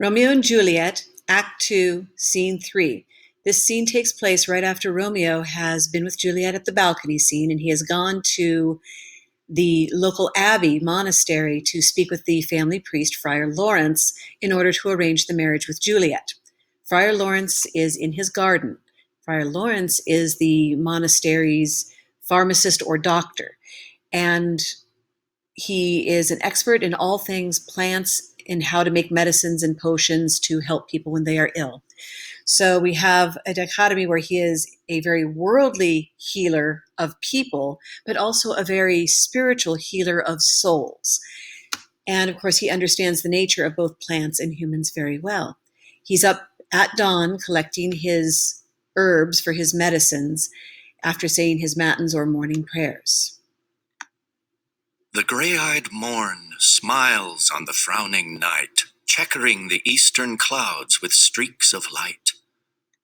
Romeo and Juliet, Act 2, Scene 3. This scene takes place right after Romeo has been with Juliet at the balcony scene, and he has gone to the local abbey monastery to speak with the family priest, Friar Lawrence, in order to arrange the marriage with Juliet. Friar Lawrence is in his garden. Friar Lawrence is the monastery's pharmacist or doctor, and he is an expert in all things plants and how to make medicines and potions to help people when they are ill. So we have a dichotomy where he is a very worldly healer of people, but also a very spiritual healer of souls. And of course, he understands the nature of both plants and humans very well. He's up at dawn collecting his herbs for his medicines after saying his matins or morning prayers. The gray-eyed morn smiles on the frowning night, checkering the eastern clouds with streaks of light.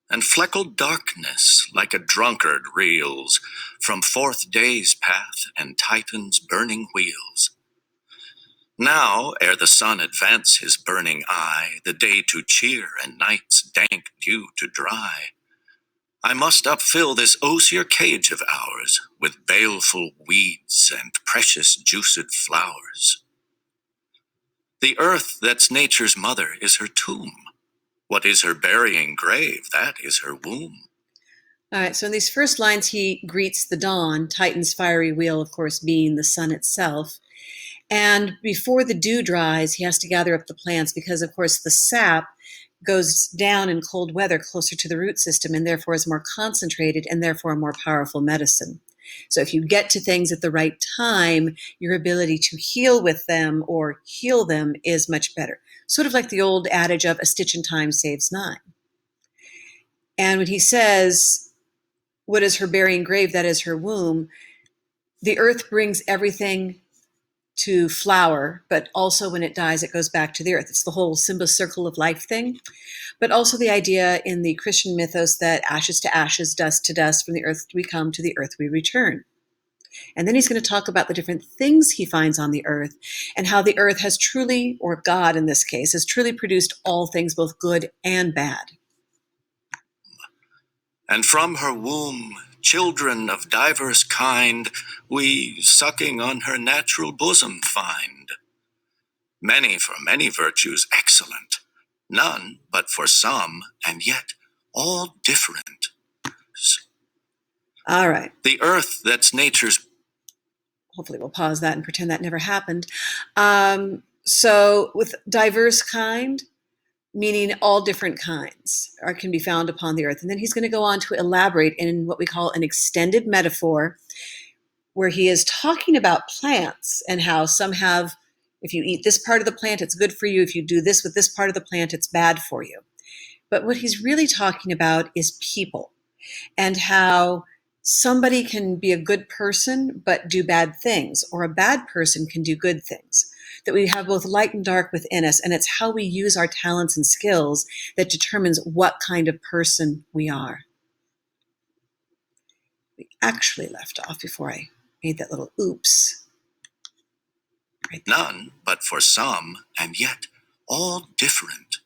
And fleckled darkness, like a drunkard, reels from forth day's path and Titan's burning wheels. Now, ere the sun advance his burning eye, the day to cheer and night's dank dew to dry, I must upfill this osier cage of ours with baleful weeds and precious juiced flowers. The earth that's nature's mother is her tomb. What is her burying grave? That is her womb. All right, so in these first lines, he greets the dawn, Titan's fiery wheel, of course, being the sun itself. And before the dew dries, he has to gather up the plants because, of course, the sap goes down in cold weather closer to the root system and therefore is more concentrated and therefore a more powerful medicine. So if you get to things at the right time, your ability to heal with them or heal them is much better. Sort of like the old adage of a stitch in time saves nine. And when he says, what is her burying grave? That is her womb. The earth brings everything to flower, but also when it dies, it goes back to the earth. It's the whole Simba circle of life thing, but also the idea in the Christian mythos that ashes to ashes, dust to dust, from the earth we come, to the earth we return. And then he's going to talk about the different things he finds on the earth and how the earth has truly, or God in this case, has truly produced all things, both good and bad. And from her womb, children of diverse kind, we sucking on her natural bosom find. Many for many virtues excellent, none but for some, and yet all different. All right. The earth that's nature's... Hopefully we'll pause that and pretend that never happened. So with diverse kind, meaning all different kinds can be found upon the earth. And then he's going to go on to elaborate in what we call an extended metaphor, where he is talking about plants and how some have, if you eat this part of the plant, it's good for you. If you do this with this part of the plant, it's bad for you. But what he's really talking about is people, and how somebody can be a good person but do bad things, or a bad person can do good things. That we have both light and dark within us, and it's how we use our talents and skills that determines what kind of person we are. We actually left off before I made that little oops. Right. None but for some, and yet all different.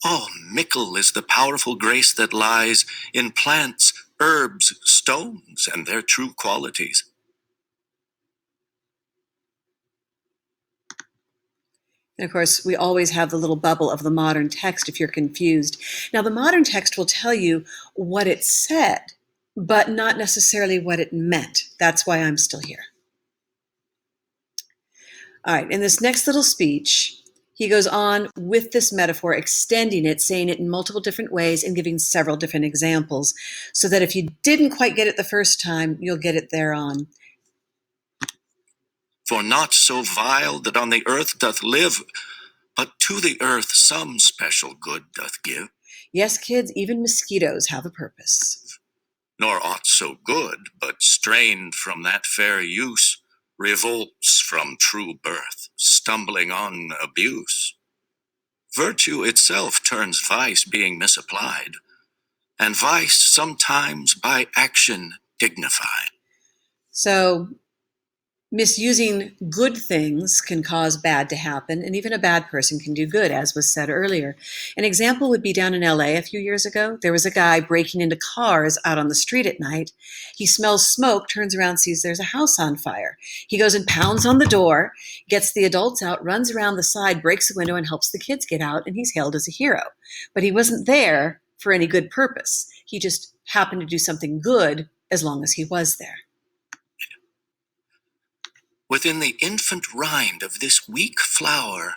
Oh, mickle is the powerful grace that lies in plants, herbs, stones, and their true qualities. And of course, we always have the little bubble of the modern text if you're confused. Now, the modern text will tell you what it said, but not necessarily what it meant. That's why I'm still here. All right, in this next little speech, he goes on with this metaphor, extending it, saying it in multiple different ways and giving several different examples, so that if you didn't quite get it the first time, you'll get it thereon. For naught so vile that on the earth doth live, but to the earth some special good doth give. Yes, kids, even mosquitoes have a purpose. Nor aught so good, but strained from that fair use, revolts from true birth, stumbling on abuse. Virtue itself turns vice being misapplied, and vice sometimes by action dignified. So Misusing good things can cause bad to happen, and even a bad person can do good, as was said earlier. An example would be down in LA a few years ago. There was a guy breaking into cars out on the street at night. He smells smoke, turns around, sees there's a house on fire. He goes and pounds on the door, gets the adults out, runs around the side, breaks the window, and helps the kids get out, and he's hailed as a hero. But he wasn't there for any good purpose. He just happened to do something good as long as he was there. Within the infant rind of this weak flower,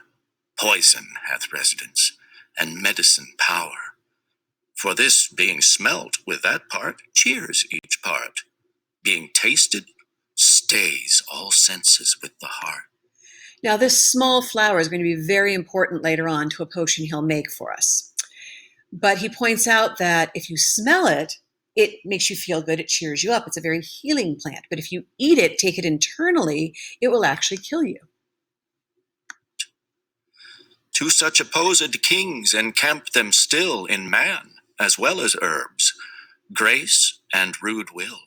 poison hath residence, and medicine power. For this being smelt with that part, cheers each part. Being tasted, stays all senses with the heart. Now, this small flower is going to be very important later on to a potion he'll make for us. But he points out that if you smell it, it makes you feel good, it cheers you up. It's a very healing plant. But if you eat it, take it internally, it will actually kill you. To such opposed kings encamp them still in man, as well as herbs, grace and rude will.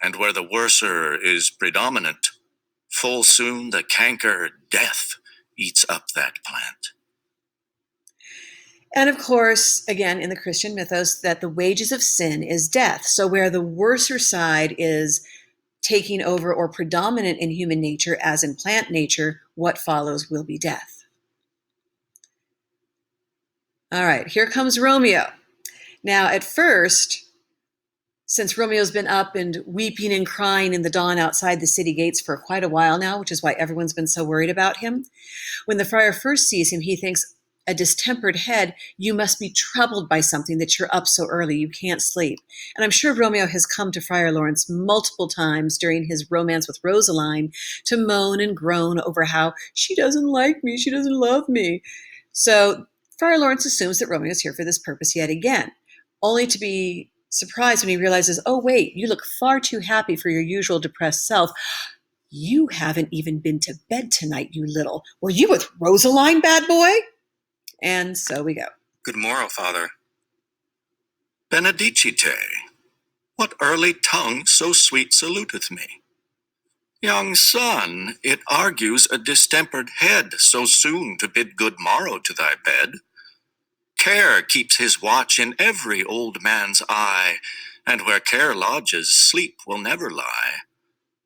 And where the worser is predominant, full soon the canker death eats up that plant. And of course, again, in the Christian mythos, that the wages of sin is death. So where the worser side is taking over or predominant in human nature, as in plant nature, what follows will be death. All right, here comes Romeo. Now, at first, since Romeo's been up and weeping and crying in the dawn outside the city gates for quite a while now, which is why everyone's been so worried about him, when the friar first sees him, he thinks, a distempered head, you must be troubled by something that you're up so early, you can't sleep. And I'm sure Romeo has come to Friar Lawrence multiple times during his romance with Rosaline to moan and groan over how she doesn't like me, she doesn't love me. So Friar Lawrence assumes that Romeo's here for this purpose yet again, only to be surprised when he realizes, oh wait, you look far too happy for your usual depressed self. You haven't even been to bed tonight, you little. Were you with Rosaline, bad boy? And so we go. Good morrow, Father. Benedicite, what early tongue so sweet saluteth me? Young son, it argues a distempered head so soon to bid good morrow to thy bed. Care keeps his watch in every old man's eye, and where care lodges, sleep will never lie.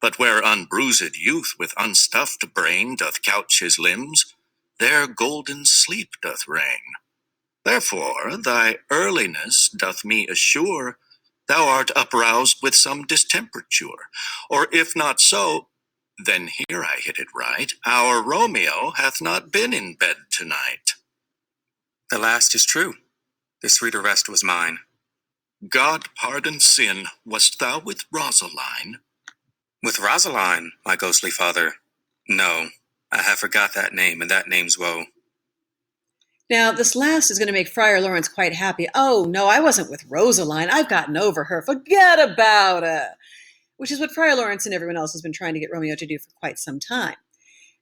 But where unbruised youth with unstuffed brain doth couch his limbs, there golden sleep doth reign. Therefore thy earliness doth me assure thou art uproused with some distemperature. Or if not so, then here I hit it right, our Romeo hath not been in bed tonight. The last is true. The sweeter rest was mine. God pardon sin, wast thou with Rosaline? With Rosaline, my ghostly father? No, I have forgot that name, and that name's woe. Now, this last is going to make Friar Lawrence quite happy. Oh, no, I wasn't with Rosaline. I've gotten over her. Forget about her. Which is what Friar Lawrence and everyone else has been trying to get Romeo to do for quite some time.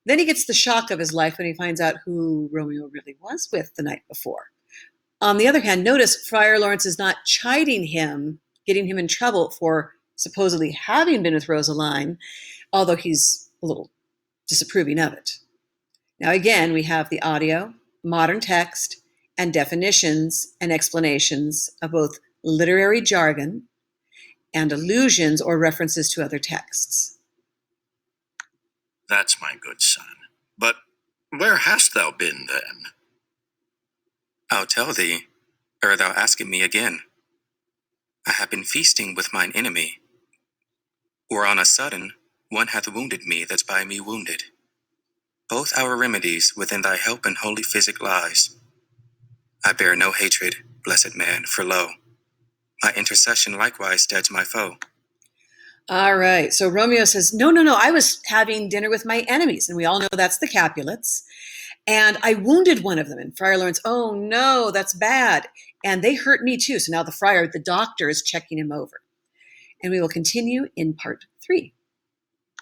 Then he gets the shock of his life when he finds out who Romeo really was with the night before. On the other hand, notice Friar Lawrence is not chiding him, getting him in trouble for supposedly having been with Rosaline, although he's a little disapproving of it. Now again, we have the audio, modern text, and definitions and explanations of both literary jargon and allusions or references to other texts. That's my good son. But where hast thou been then? I'll tell thee, ere thou askest me again. I have been feasting with mine enemy, or on a sudden one hath wounded me that's by me wounded. Both our remedies within thy help and holy physic lies. I bear no hatred, blessed man, for lo, my intercession likewise steads my foe. All right, so Romeo says, no, I was having dinner with my enemies, and we all know that's the Capulets, and I wounded one of them. And Friar Lawrence, oh no, that's bad, and they hurt me too. So now the doctor is checking him over. And we will continue in part 3.